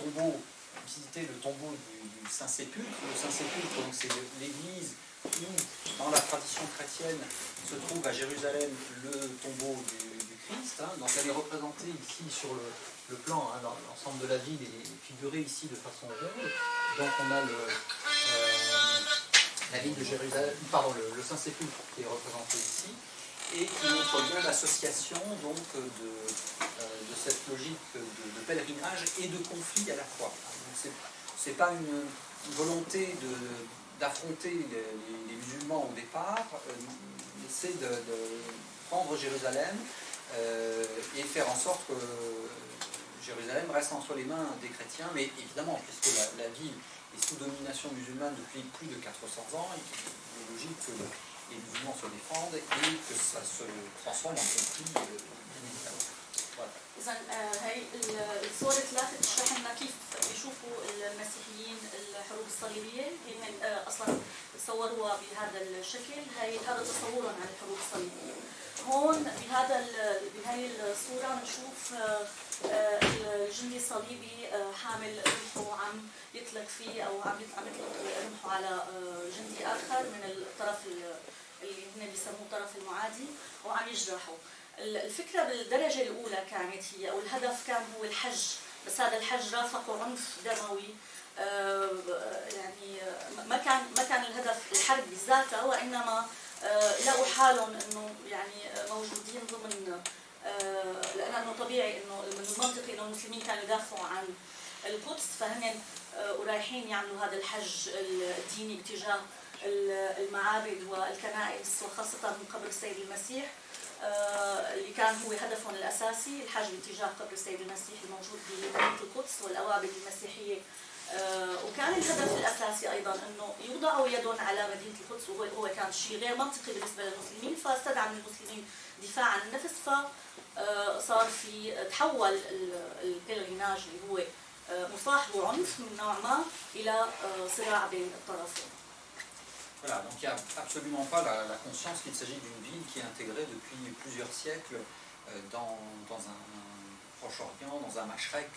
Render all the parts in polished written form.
tombeau, visiter le tombeau du Saint-Sépulcre. Le Saint-Sépulcre, donc c'est l'église où, dans la tradition chrétienne, se trouve à Jérusalem le tombeau du Christ. Hein. Donc elle est représentée ici sur le plan, hein, l'ensemble de la ville est figuré ici de façon ronde. Donc on a la ville de Jérusalem, pardon, le Saint-Sépulcre qui est représenté ici, et qui montre bien l'association donc de cette logique de pèlerinage et de conflit à la fois. C'est pas une volonté d'affronter les musulmans au départ, c'est de prendre Jérusalem et faire en sorte que Jérusalem reste entre les mains des chrétiens, mais évidemment, puisque la ville est sous domination musulmane depuis plus de 400 ans, il est logique que les musulmans se défendent et que ça se transforme en conflit bien évidemment. Voilà. إذا هي الصورة ثلاثة تشرح لنا كيف يشوفوا المسيحيين الحروب الصليبية. هن أصلا صوروها بهذا الشكل. هذا تصورهم عن الحروب الصليبية. هون بهاي الصورة بنشوف الجندي الصليبي حامل رمحه وعم يطلق فيه أو عم يطلق رمحه على جندي آخر من الطرف اللي هن بيسموه الطرف المعادي وعم يجرحه. الفكرة بالدرجة الأولى كانت هي أو الهدف كان هو الحج، بس هذا الحج رافقه عنف دموي. يعني ما كان الهدف الحرب بذاتها، وإنما لقوا حالهم إنه يعني موجودين ضمن لأنه طبيعي إنه من المنطقي إنه المسلمين كانوا يدافعوا عن القدس، فهن ورايحين يعملوا هذا الحج الديني باتجاه المعابد والكنائس وخاصة من قبر السيد المسيح اللي كان هو هدفهم الأساسي، الحج باتجاه قبر السيد المسيح الموجود بمدينة القدس والأوابد المسيحية. وكان الهدف الأساسي أيضا أنه يوضعوا يدهم على مدينة القدس، وهو كان شيء غير منطقي بالنسبة للمسلمين، فاستدعى من المسلمين دفاع عن النفس، فصار في تحول البيلغريناج اللي هو مصاحبه عنف من نوع ما إلى صراع بين الطرفين. Voilà, donc il n'y a absolument pas la conscience qu'il s'agit d'une ville qui est intégrée depuis plusieurs siècles dans un Proche-Orient, dans un Mashrek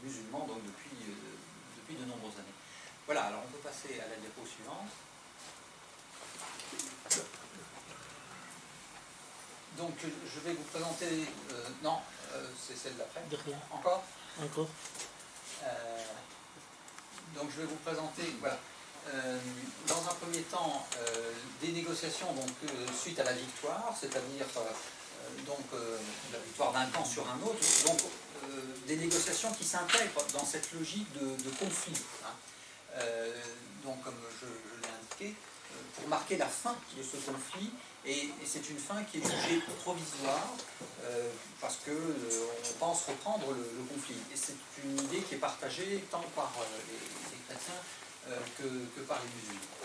musulman, donc depuis de nombreuses années. Voilà, alors on peut passer à la diapo suivante. Donc je vais vous présenter... non, c'est celle d'après. Encore. Donc je vais vous présenter... Voilà. Dans un premier temps, des négociations donc, suite à la victoire, c'est-à-dire la victoire d'un camp sur un autre, donc des négociations qui s'intègrent dans cette logique de conflit. Hein. Donc comme je l'ai indiqué, pour marquer la fin de ce conflit, et c'est une fin qui est jugée provisoire, parce qu'on pense reprendre le conflit. Et c'est une idée qui est partagée tant par les chrétiens que par les musulmans.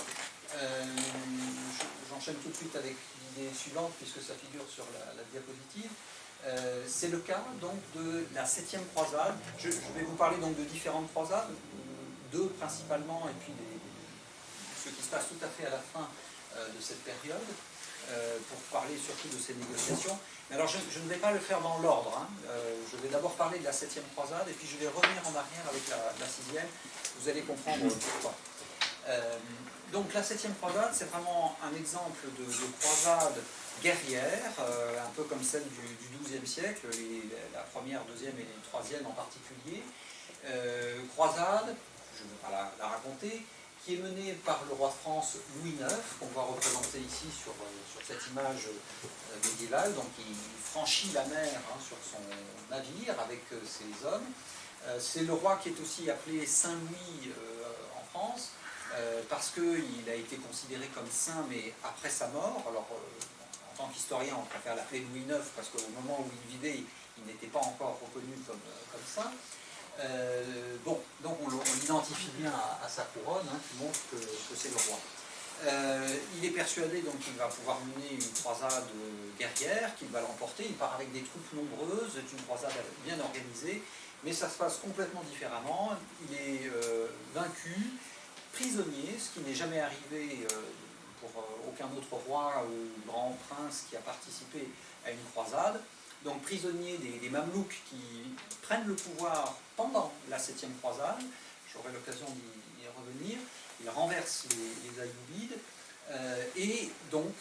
J'enchaîne tout de suite avec l'idée suivante puisque ça figure sur la diapositive. C'est le cas donc de la 7e croisade. Je vais vous parler donc de différentes croisades, deux principalement, et puis ce qui se passe tout à fait à la fin de cette période, pour parler surtout de ces négociations. Mais alors je ne vais pas le faire dans l'ordre. Hein. Je vais d'abord parler de la 7e croisade et puis je vais revenir en arrière avec la 6e. Vous allez comprendre pourquoi. Donc la 7e croisade, c'est vraiment un exemple de croisade guerrière, un peu comme celle du XIIe siècle, la première, deuxième et troisième en particulier. Croisade, je ne vais pas la raconter, qui est menée par le roi de France Louis IX, qu'on voit représenter ici sur cette image médiévale. Donc il franchit la mer sur son navire avec ses hommes. C'est le roi qui est aussi appelé Saint-Louis en France, parce qu'il a été considéré comme saint, mais après sa mort. Alors, en tant qu'historien, on préfère l'appeler Louis IX, parce qu'au moment où il vivait, il n'était pas encore reconnu comme saint. Bon, donc on l'identifie bien à sa couronne, qui montre que c'est le roi. Il est persuadé donc qu'il va pouvoir mener une croisade guerrière, qu'il va l'emporter. Il part avec des troupes nombreuses, c'est une croisade bien organisée, mais ça se passe complètement différemment. Il est vaincu, prisonnier, ce qui n'est jamais arrivé pour aucun autre roi ou grand prince qui a participé à une croisade. Donc prisonnier des Mamelouks qui prennent le pouvoir pendant la 7e croisade, j'aurai l'occasion d'y revenir, ils renversent les Ayyoubides, et donc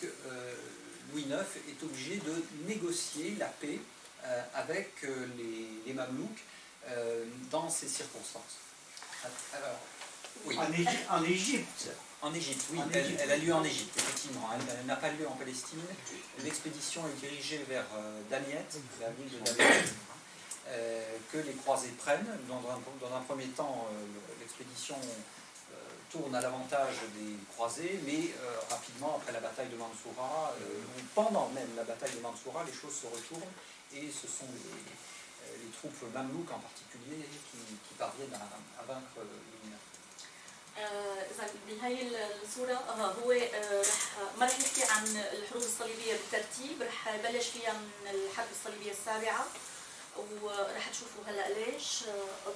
Louis IX est obligé de négocier la paix avec les Mamelouks dans ces circonstances. Alors, oui. En Égypte. En Égypte, oui, En Égypte. elle a lieu en Égypte, effectivement. Elle n'a pas lieu en Palestine. L'expédition est dirigée vers Damiette, la ville de Damiette, que les croisés prennent. Dans un premier temps, l'expédition tourne à l'avantage des croisés, mais rapidement, après la bataille de Mansoura, ou pendant même la bataille de Mansoura, les choses se retournent et ce sont les troupes mamelouks en particulier qui parviennent à vaincre Louis IX. إذا بهي الصورة هو ما رح نحكي عن الحروب الصليبية بالترتيب، رح يبلش فيها من الحرب الصليبية السابعة ورح تشوفوا هلا ليش.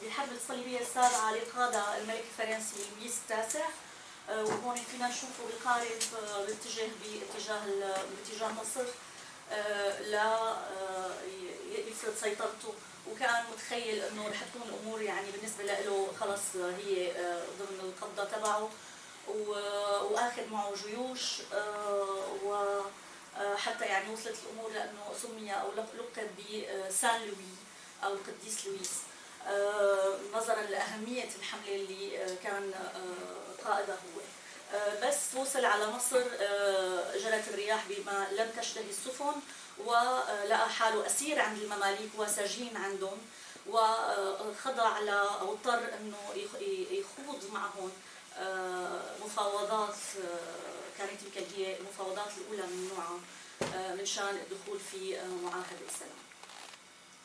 بالحرب الصليبية السابعة اللي قادها الملك الفرنسي لويس التاسع، وهون فينا نشوفه بقارب باتجاه مصر لا يفرض سيطرته، وكان متخيل انه رح تكون الامور يعني بالنسبه له خلص هي ضمن القبضه تبعه، واخذ معه جيوش، وحتى يعني وصلت الامور لانه سمي او لقب بسان لوي او القديس لويس، نظرا لاهميه الحمله اللي كان قائدها هو. بس وصل على مصر جرت الرياح بما لم تشتهي السفن، ولقى حاله أسير عند المماليك وسجين عندهم، وخضع او اضطر انه يخوض معهم مفاوضات، كانت يمكن هي المفاوضات الاولى من نوعها من شان الدخول في معاهده السلام.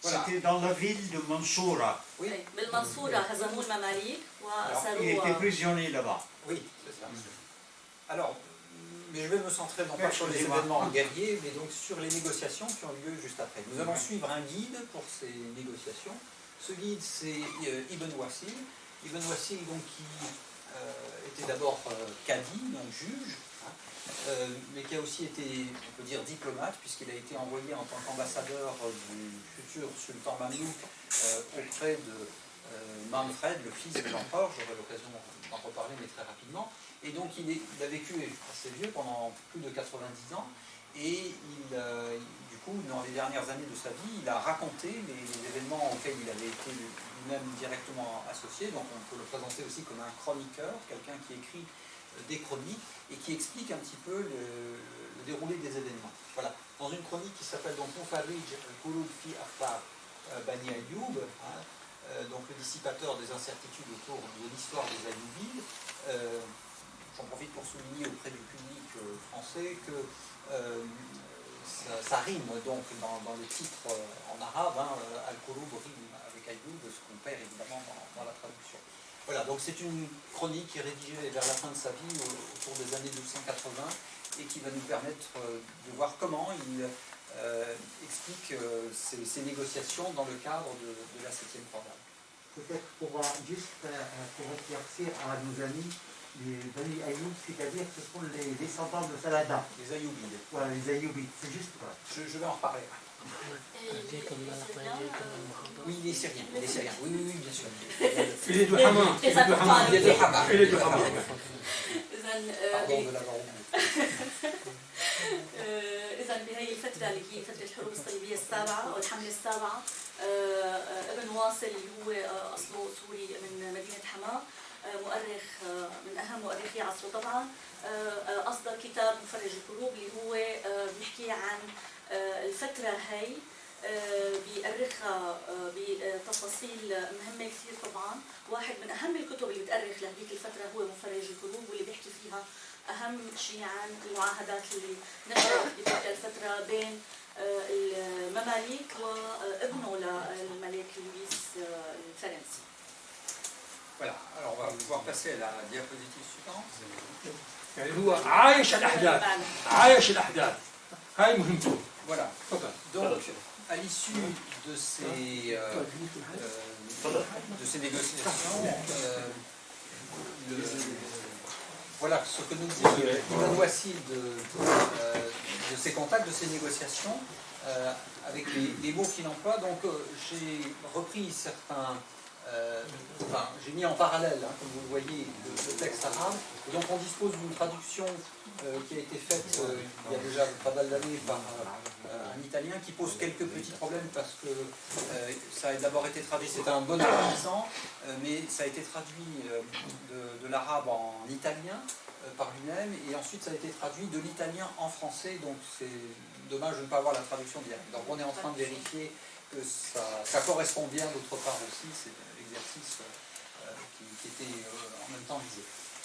C'était dans la ville de Mansoura. Oui. بالمنصورة هزموا المماليك وأسروا. Il était prisonnier là-bas. Oui, c'est ça. Alors, mais je vais me centrer non pas sur les événements guerriers, mais donc sur les négociations qui ont lieu juste après. Nous allons suivre un guide pour ces négociations. Ce guide, c'est Ibn Wassil. Ibn Wassil, donc, qui était d'abord cadi, donc juge, mais qui a aussi été, on peut dire, diplomate, puisqu'il a été envoyé en tant qu'ambassadeur du futur sultan mamelouk auprès de Manfred, le fils de l'empereur. J'aurai l'occasion d'en reparler, mais très rapidement. Et donc il a vécu assez vieux, pendant plus de 90 ans, et du coup, dans les dernières années de sa vie, il a raconté les événements auxquels il avait été lui-même directement associé. Donc on peut le présenter aussi comme un chroniqueur, quelqu'un qui écrit des chroniques et qui explique un petit peu le déroulé des événements. Voilà. Dans une chronique qui s'appelle donc Mufarrij al-Qulub fi Akhbar Bani Ayyub, donc le dissipateur des incertitudes autour de l'histoire des Ayyoubides. J'en profite pour souligner auprès du public français que ça rime donc dans le titre en arabe, Al-Qulub rime avec Ayyub, ce qu'on perd évidemment dans la traduction. Voilà, donc c'est une chronique qui est rédigée vers la fin de sa vie, autour des années 1280, et qui va nous permettre de voir comment il explique ces négociations dans le cadre de la 7e croisade. Peut-être pour juste pour éclaircir à nos amis, les Bani Ayoub, c'est-à-dire que ce sont les descendants de Saladin. Les Ayyoubides. Voilà, les Ayyoubides, c'est juste quoi. Je vais en reparler. Oui, il est syrien. Il est syrien. Oui, bien sûr. Il est de Hama. Il est de Hama. Il est de Hama. Pardon de l'avoir oublié. إذا بهي الفترة اللي هي فترة الحروب الصليبية السابعة أو الحملة السابعة، ابن واصل اللي هو أصله سوري من مدينة حماة، مؤرخ من أهم مؤرخي عصره طبعا، أصدر كتاب مفرج القلوب اللي هو بيحكي عن الفترة هي، بيأرخها بتفاصيل مهمة كثير طبعا. واحد من أهم الكتب اللي بتأرخ لهذيك الفترة هو مفرج القلوب، واللي بيحكي فيها أهم شيء عن المعاهدات اللي نشأت بتلك الفترة بين المماليك وابنه للملك لويس الفرنسي. Voilà, alors on va pouvoir passer à la diapositive suivante. يعني هو عايش الأحداث. عايش الأحداث. هاي مهمته. Voilà. Donc, à l'issue de ces négociations, voilà ce que nous dit Ibn Wassil ces contacts, de ces négociations, avec les mots qu'il emploie. Donc j'ai repris certains... j'ai mis en parallèle, hein, comme vous le voyez, le texte arabe. Et donc on dispose d'une traduction qui a été faite il y a déjà pas mal d'années par un Italien qui pose quelques petits problèmes parce que ça a d'abord été traduit, c'était un bon arabisant, mais ça a été traduit de l'arabe en italien par lui-même, et ensuite ça a été traduit de l'italien en français, donc c'est dommage de ne pas avoir la traduction directe. Donc on est en train de vérifier que ça correspond bien d'autre part aussi, c'est l'exercice qui était en même temps visé.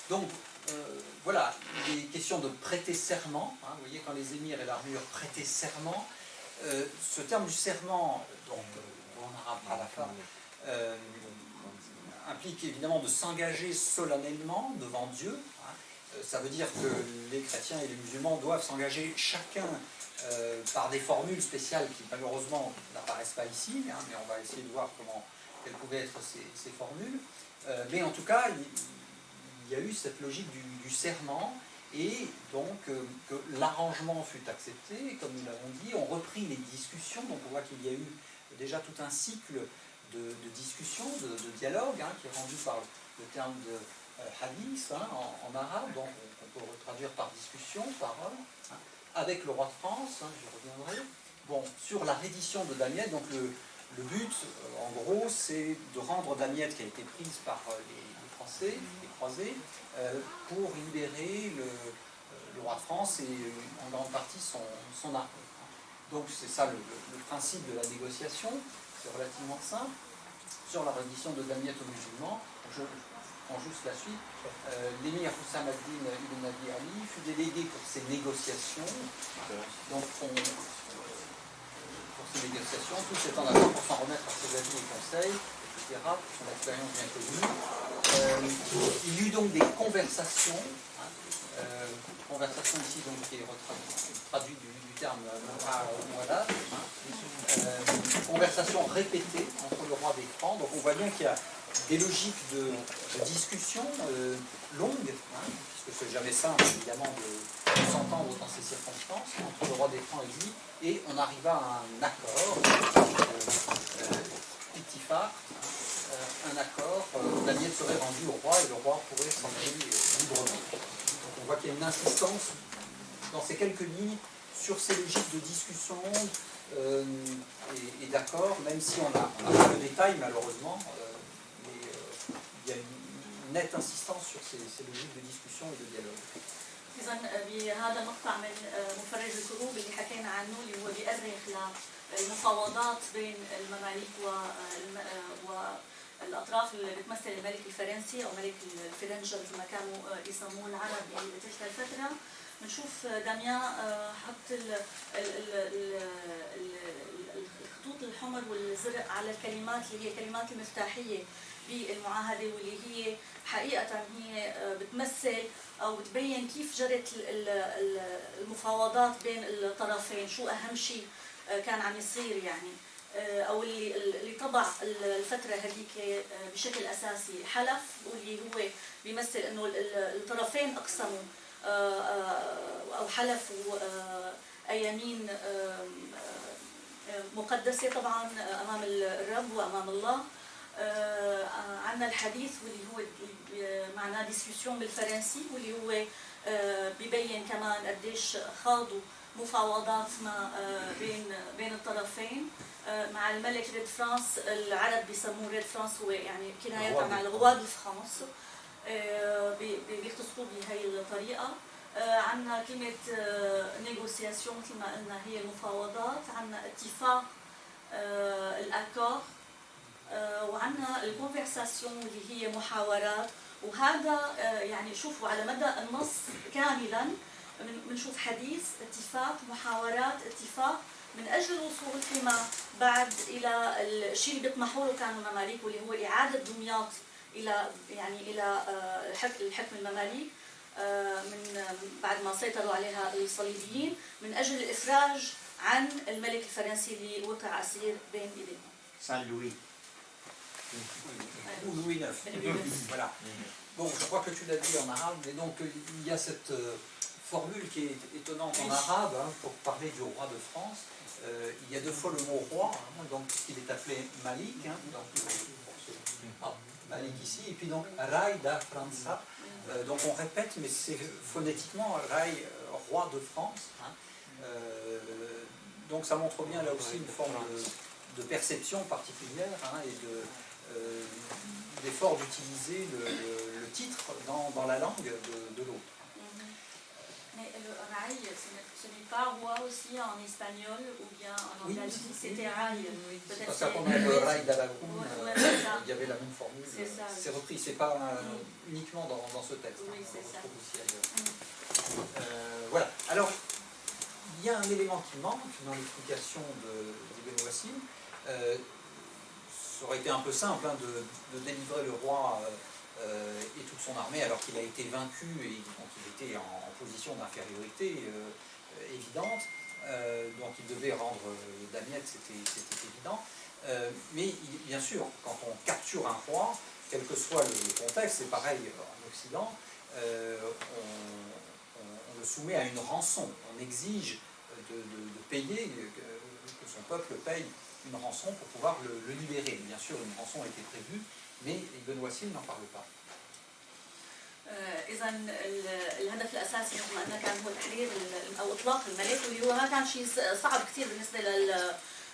Donc voilà, il est question de prêter serment, hein, vous voyez quand les émirs et l'armure prêtaient serment, ce terme du serment, donc en arabe halafa, implique évidemment de s'engager solennellement devant Dieu, hein. Ça veut dire que les chrétiens et les musulmans doivent s'engager chacun par des formules spéciales qui malheureusement n'apparaissent pas ici, hein, mais on va essayer de voir quelles pouvaient être ces formules. Mais en tout cas, il y a eu cette logique du serment, et donc que l'arrangement fut accepté, comme nous l'avons dit, on reprit les discussions, donc on voit qu'il y a eu déjà tout un cycle de discussion, de dialogue, hein, qui est rendu par le terme de hadith, hein, en arabe, donc on peut traduire par discussion, parole, hein, avec le roi de France, hein, j'y reviendrai. Bon, sur la reddition de Damiette, donc le but, en gros, c'est de rendre Damiette, qui a été prise par les Français, les croisés, pour libérer le roi de France et en grande partie son armée. Donc c'est ça le principe de la négociation, c'est relativement simple. Sur la reddition de Damiette aux musulmans, je prends juste la suite, l'émir Hussam ad-Din ibn Abi Ali fut délégué pour ces négociations, donc pour ces négociations, tout étant d'accord pour s'en remettre à ses avis et conseils, etc., pour son expérience bien connue. Il y eut donc des conversations, hein, conversation ici donc, qui est traduite du terme Mu'ala, conversation répétée entre le roi d'écran. Donc on voit bien qu'il y a des logiques de discussion longues, hein, puisque c'est jamais simple évidemment de s'entendre dans ces circonstances, entre le roi d'écran et lui, et on arriva à un accord, ittifaq, un accord, Damiette serait rendu au roi et le roi pourrait s'en aller librement. Donc on voit qu'il y a une insistance dans ces quelques lignes sur ces logiques de discussion et d'accord, même si on n'a pas le détail malheureusement, mais il y a une nette insistance sur ces logiques de discussion et de dialogue. إذا بهذا المقطع من مفرج الكروب اللي حكينا عنه اللي هو بيأرخ للمفاوضات بين المماليك والأطراف اللي بتمثل الملك الفرنسي أو ملك الفرنجة مثل ما كانوا يسموه العرب بتلك الفترة. بنشوف داميان حط الخطوط الحمر والزرق على الكلمات اللي هي الكلمات المفتاحية بالمعاهدة، واللي هي حقيقة هي بتمثل أو بتبين كيف جرت المفاوضات بين الطرفين، شو أهم شيء كان عم يصير يعني، أو اللي طبع الفترة هذيك بشكل أساسي حلف، واللي هو بيمثل إنه الطرفين أقسموا أو حلفوا أيامين مقدسة طبعا أمام الرب وأمام الله. عندنا الحديث واللي هو معناه ديسكسيون بالفرنسي، واللي هو بيبين كمان قديش خاضوا مفاوضات بين الطرفين مع الملك ريد فرانس. العرب بيسموه ريد فرانس، هو يعني كناية عن الغواد الفرنس، بيختصروا بهي الطريقة. عندنا كلمة نيغوسياسيون مثل ما قلنا هي المفاوضات، عندنا اتفاق الأكور، وعندنا الكونفرساسيون اللي هي محاورات. وهذا يعني شوفوا على مدى النص كاملا بنشوف حديث، اتفاق، محاورات، اتفاق، من اجل الوصول فيما بعد الى الشيء اللي بيطمحوا له كانوا المماليك، واللي هو اعاده دمياط الى الحكم المماليك من بعد ما سيطروا عليها الصليبيين، من اجل الافراج عن الملك الفرنسي اللي وقع اسير بين ايديهم. سان لوي. Ou Louis IX. Voilà. Bon, je crois que tu l'as dit en arabe, mais donc il y a cette formule qui est étonnante en arabe, hein, pour parler du roi de France. Il y a 2 fois le mot roi, hein, donc il est appelé Malik, hein, donc, Malik ici, et puis donc Rai da França, donc on répète, mais c'est phonétiquement Rai, roi de France. Hein. Donc ça montre bien là aussi une forme de perception particulière, hein, et d'effort d'utiliser le titre dans la langue de l'autre. Mais le rail, ce n'est pas roi aussi en espagnol ou bien en anglais, c'était rail. C'est pour ça qu'on a le rail d'Alagoun, il y avait la même formule. C'est repris, c'est pas uniquement dans ce texte. Oui, c'est ça. Voilà. Alors, il y a un élément qui manque dans l'explication d'Ibn Wassim. Ça aurait été un peu simple, hein, de délivrer le roi et toute son armée alors qu'il a été vaincu et donc il était en position d'infériorité évidente, donc il devait rendre Damiette, c'était évident. Mais bien sûr, quand on capture un roi, quel que soit le contexte, c'est pareil en Occident, on le soumet à une rançon, on exige de payer, que son peuple paye une rançon pour pouvoir le libérer. Bien sûr, une rançon a été prévue, mais Ibn Wassim n'en parle pas. اذا الهدف الاساسي مثل ما قلنا كان هو تحرير او اطلاق الملك، واللي هو ما كان شيء صعب كثير بالنسبه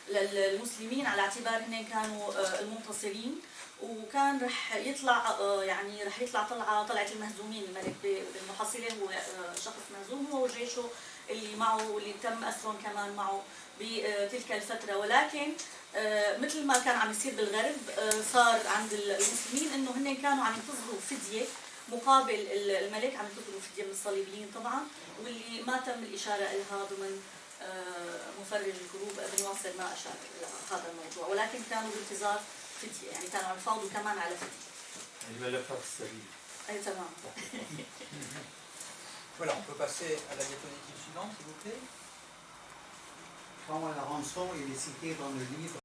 للمسلمين على اعتبار هن كانوا المنتصرين، وكان رح يطلع يعني رح يطلع طلعه المهزومين. الملك بالمحصله هو شخص مهزوم هو وجيشه اللي معه واللي تم اسرهم كمان معه بتلك الفتره. ولكن مثل ما كان عم يصير بالغرب صار عند المسلمين انه هن كانوا عم ينتظروا فديه مقابل الملك، عم ينتظروا فديه من الصليبيين طبعا، واللي ما تم الاشاره لها ضمن مفرج الكروب ابن واصل ما اشار الى هذا الموضوع، ولكن كانوا بانتظار فديه، يعني كانوا عم يفاوضوا كمان على فديه. الملفات السليمه. اي تمام. Voilà, on peut passer à la diapositive suivante, s'il vous plaît. Quand la rançon il est cité dans le livre